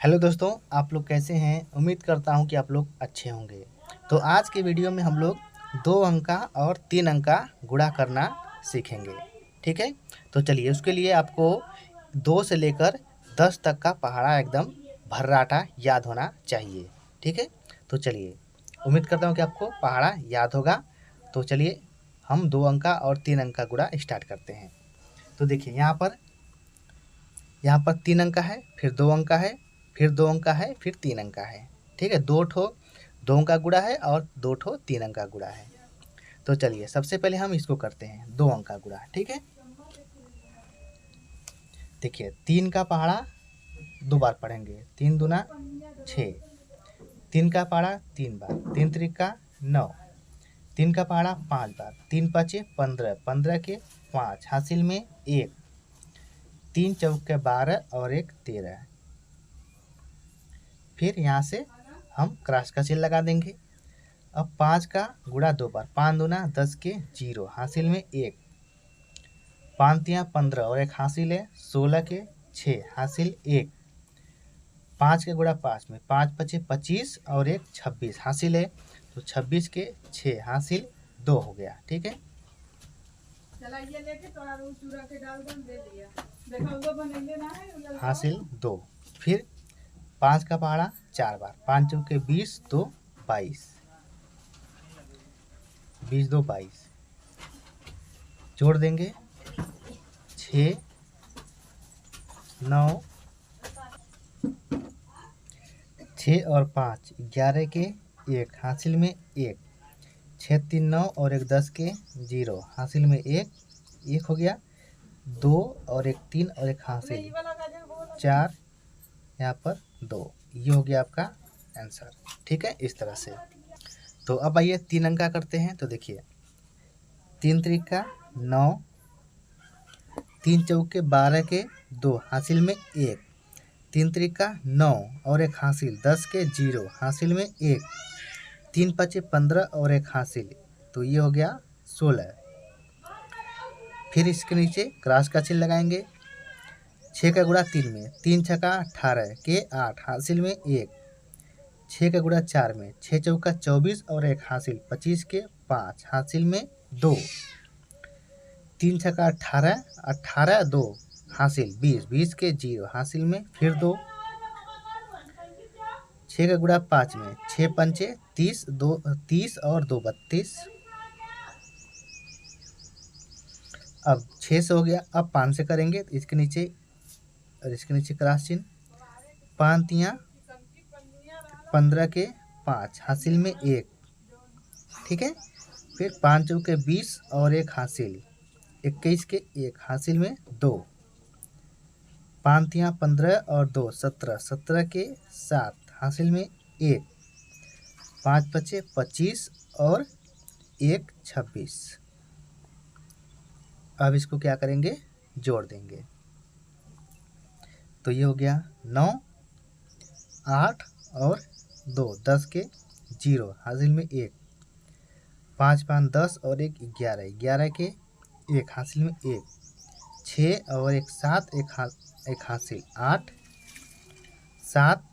Hello दोस्तों, आप लोग कैसे हैं? उम्मीद करता हूं कि आप लोग अच्छे होंगे। तो आज के वीडियो में हम लोग 2 अंक का और 3 अंक का गुणा करना सीखेंगे। ठीक है? तो चलिए, उसके लिए आपको 2 से लेकर 10 तक का पहाड़ा एकदम भर्राटा याद होना चाहिए। ठीक है? तो चलिए, उम्मीद करता हूं कि आपको पहाड़ा याद होगा। तो चलिए, हम 2 अंक का और 3 अंक का गुणा स्टार्ट करते हैं। तो देखिए, यहाँ पर 3 अंक का है, फिर 2 अंक का है, फिर 2 अंक का है, फिर 3 अंक का है। ठीक है? 2 अंक का गुणा है और 2 3 अंक का गुणा है। तो चलिए, सबसे पहले हम इसको करते हैं 2 अंक का गुणा। ठीक है? देखिए, 3 का पहाड़ा 2 बार पढ़ेंगे। 3 दूना 6। 3 का पहाड़ा 3 बार। 3 त्रिका 9। 3 का पहाड़ा 5 बार। 3 पाँचे 15। 15 के 5 हासिल में 1। 3 चौके 12 और 1 13। फिर यहाँ से हम क्रॉस का चिन्ह लगा देंगे। अब 5 का गुणा 2 बार। 5 दूना 10 के 0 हासिल में 1। 5 तियाँ 15 और 1 हासिल है 16 के 6 हासिल 1। 5 के गुणा 5 में 5 पचे 25 और 1 26 हासिल है। तो 26 के 6 हासिल 2 हो गया। ठीक है? हासिल 2। फिर 5 का पहाड़ा 4 बार। 5 चौके 20 2 22। 20 2 22 जोड़ देंगे। 6 9 6 और 5 11 के 1 हासिल में 1। 6 3 9 और 1 10 के 0 हासिल में 1 हो गया। 2 और 1 3 और 1 हासिल 4, यहाँ पर 2। ये हो गया आपका आंसर। ठीक है? इस तरह से। तो अब आइए 3 अंक का करते हैं। तो देखिए, 3 त्रिका 9। 3 चौके 12 के 2 हासिल में 1। 3 त्रिका 9 और 1 हासिल 10 के 0 हासिल में 1। 3 पचे 15 और 1 हासिल, तो ये हो गया 16। फिर इसके नीचे क्रॉस का चिन्ह लगाएंगे। 6 का गुणा 3 में 3 छक्का 18 के 8 हासिल में 1। 6 का गुणा 4 में 6 चौका 24 और 1 हासिल 25 के 5 हासिल में 2। 3 छक्का 18 18 2 हासिल 20 20 के 0 हासिल में फिर 2। 6 का गुणा 5 में 6 पंचे 30 2 30 और 2 32। अब 6 से हो गया। अब 5 से करेंगे तो इसके नीचे और इसके नीचे क्रॉस चिन्ह। 5 तियाँ 15 के 5 हासिल में 1। ठीक है? फिर 5 चौके 20 और 1 हासिल 21 के 1 हासिल में 2। 5 तियाँ 15 और 2 17 17 के 7 हासिल में 1। 5 पचे 25 और 1 26। अब इसको क्या करेंगे? जोड़ देंगे। तो ये हो गया 9 8 और 2 10 के 0 हासिल में 1। 5 5 10 और 1 11 11 के 1 हासिल में 1। 6 और 1 7 एक हासिल 8। 7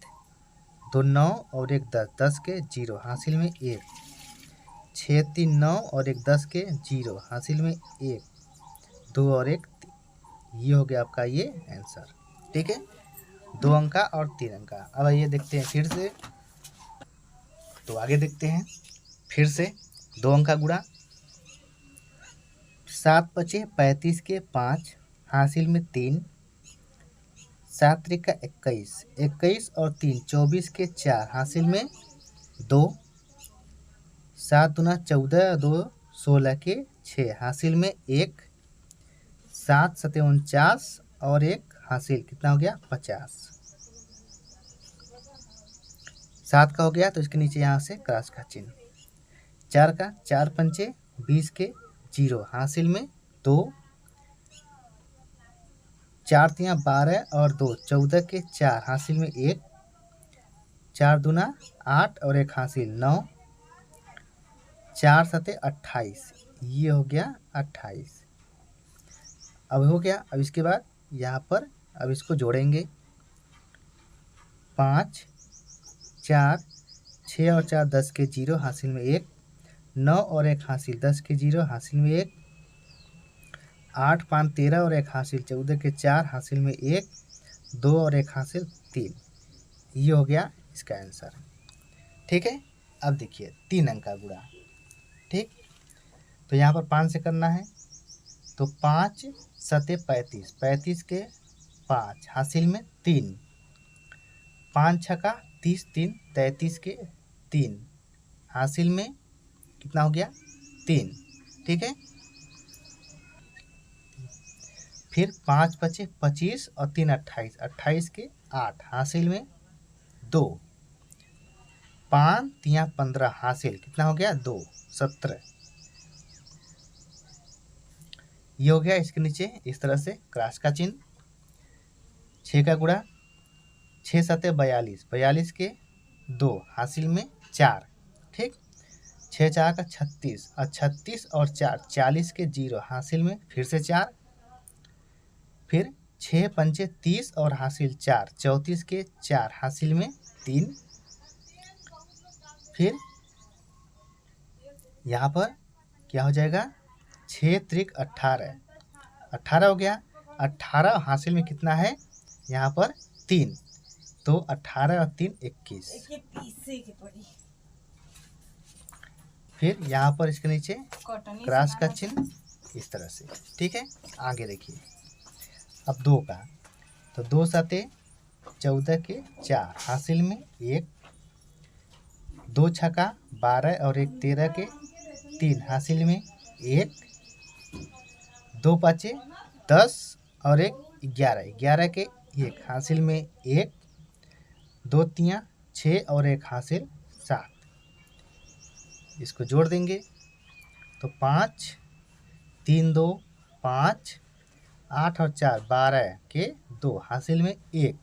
2 9 और 1 10 10 के 0 हासिल में 1। 6 3 9 और 1 10 के 0 हासिल में 1। 2 और 1 ये हो गया आपका ये आंसर। ठीक है? 2 अंक का और 3 अंक का। अब ये देखते हैं फिर से। तो आगे देखते हैं फिर से 2 अंक का गुणा। 7 पचे 35 के 5 हासिल में 3। 7 त्रिका 21 21 और 3 24 के 4 हासिल में 2। 7 दूना 14 2 16 के 6 हासिल में 1। 7 सते 49 और 1 हासिल कितना हो गया? 50। 7 का हो गया तो इसके नीचे यहाँ से क्रॉस का चिन्ह। 4 का 4 पंचे 20 के 0 हासिल में 2। 4 तियाँ 12 और 2 14 के 4 हासिल में 1। 4 दूना 8 और 1 हासिल 9। 4 सते 28, ये हो गया 28। अब हो गया। अब इसके बाद यहाँ पर अब इसको जोड़ेंगे। 5 4 6 और 4 10 के 0 हासिल में 1 9 और 1 हासिल 10 के 0 हासिल में 1 8 5 13 और 1 हासिल 14 के 4 हासिल में 1 2 और 1 हासिल 3। ये हो गया इसका आंसर। ठीक है, अब देखिए 3 अंक का गुणा। ठीक, तो यहाँ पर 5 से करना है, तो 5 सते 35, 35 के 5 हासिल में 3, 5 छक्का 30 3 33 के 3 हासिल में कितना हो गया 3। ठीक है, फिर 5 बचे 25 और 3 28, 28 के 8 हासिल में 2, 5 3 15 हासिल कितना हो गया 2 17। ये हो गया इसके नीचे इस तरह से क्रॉस का चिन्ह। 6 का गुणा, 6 सते 42, 42 के 2 हासिल में 4। ठीक, 6 4 का 36 और 36 और 4 40 के 0 हासिल में फिर से 4। फिर 6 पंचे 30 और हासिल 4 34 के 4 हासिल में 3। फिर यहाँ पर क्या हो जाएगा 6 त्रिक 18, 18 हो गया। 18 हासिल में कितना है यहाँ पर 3, तो 18 और 3 21। फिर यहाँ पर इसके नीचे क्रॉस का चिन्ह इस तरह से। ठीक है, आगे देखिए अब 2 का, तो 2 सते 14 के 4 हासिल में 1, 2 छक्का 12 और 1 13 के 3 हासिल में 1, 2 पाँचे 10 और 1 11, 11 के 1 हासिल में 1, 2 3 6 और 1 हासिल 7। इसको जोड़ देंगे तो 5 3 2 5 8 और 4 12 के 2 हासिल में 1,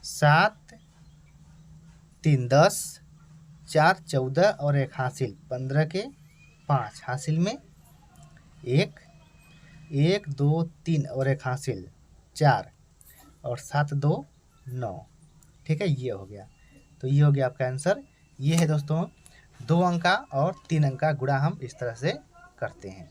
7 3 10 4 14 और 1 हासिल 15 के 5 हासिल में 1, 1 2 3 और 1 हासिल 4 और 7 2 9। ठीक है, ये हो गया। तो ये हो गया आपका आंसर। ये है दोस्तों 2 अंक का और 3 अंक का गुणा हम इस तरह से करते हैं।